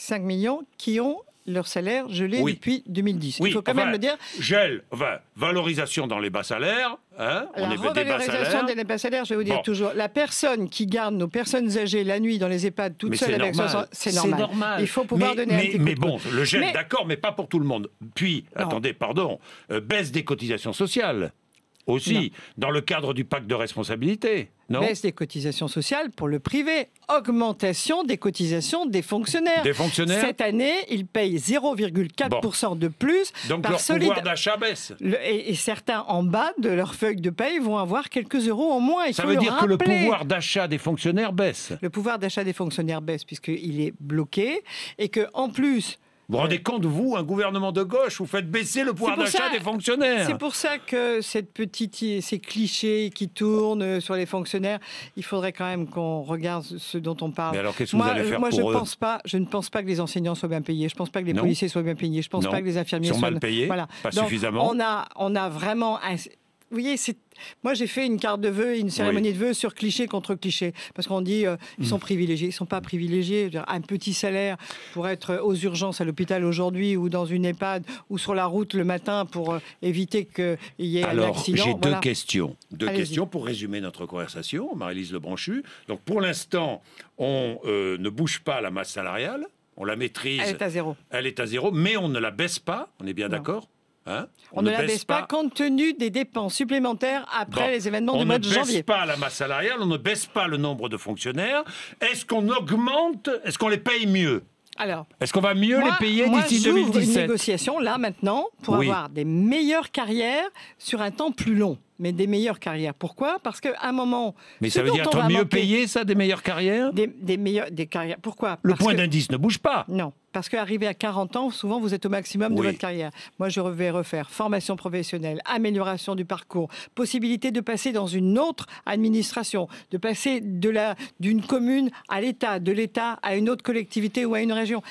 5 millions qui ont leur salaire gelé depuis 2010. Oui, il faut quand même le dire. Valorisation dans les bas salaires. Hein, la revalorisation des bas salaires, je vais vous dire toujours, la personne qui garde nos personnes âgées la nuit dans les EHPAD toute seule avec 60, c'est normal. Il faut pouvoir donner un petit coup de pouce. Le gel, d'accord, mais pas pour tout le monde. Puis, attendez, pardon, baisse des cotisations sociales. Aussi, dans le cadre du pacte de responsabilité, non ? Baisse des cotisations sociales pour le privé, augmentation des cotisations des fonctionnaires. Des fonctionnaires ? Cette année, ils payent 0,4% de plus. Donc leur pouvoir d'achat baisse. Et certains, en bas de leur feuille de paye, vont avoir quelques euros en moins. Ça veut dire que le pouvoir d'achat des fonctionnaires baisse ? Le pouvoir d'achat des fonctionnaires baisse, puisqu'il est bloqué, et qu'en plus... Vous vous rendez compte, vous, un gouvernement de gauche, vous faites baisser le pouvoir d'achat des fonctionnaires. C'est pour ça que ces clichés qui tournent sur les fonctionnaires, il faudrait quand même qu'on regarde ce dont on parle. Mais alors, qu'est-ce que vous allez faire pour eux ? Je ne pense pas que les enseignants soient bien payés. Je ne pense pas que les policiers soient bien payés. Je ne pense pas que les infirmiers soient mal payés. Voilà. Pas suffisamment. On a vraiment... Vous voyez, moi j'ai fait une carte de vœux, une cérémonie de vœux sur cliché contre cliché. Parce qu'on dit ils sont privilégiés. Ils ne sont pas privilégiés. Un petit salaire pour être aux urgences à l'hôpital aujourd'hui ou dans une EHPAD ou sur la route le matin pour éviter qu'il y ait un accident. Alors, j'ai deux questions. Deux questions pour résumer notre conversation, Marie-Lise Lebranchu. Donc pour l'instant, on ne bouge pas la masse salariale. On la maîtrise. Elle est à zéro. Elle est à zéro, mais on ne la baisse pas. On est bien d'accord ? Hein, on ne la baisse pas compte tenu des dépenses supplémentaires après les événements du mois de janvier. On ne baisse pas la masse salariale, on ne baisse pas le nombre de fonctionnaires. Est-ce qu'on augmente, est-ce qu'on les paye mieux ? Alors, est-ce qu'on va mieux les payer d'ici 2017 ? J'ouvre une négociation là maintenant pour avoir des meilleures carrières sur un temps plus long. Mais des meilleures carrières. Pourquoi ? Parce qu'à un moment... Mais ça veut dire être mieux payé, ça, des meilleures carrières ? Des carrières. Pourquoi ? Le point d'indice ne bouge pas. Non. Parce qu'arrivé à 40 ans, souvent, vous êtes au maximum de votre carrière. Moi, je vais refaire formation professionnelle, amélioration du parcours, possibilité de passer dans une autre administration, de passer d'une commune à l'État, de l'État à une autre collectivité ou à une région.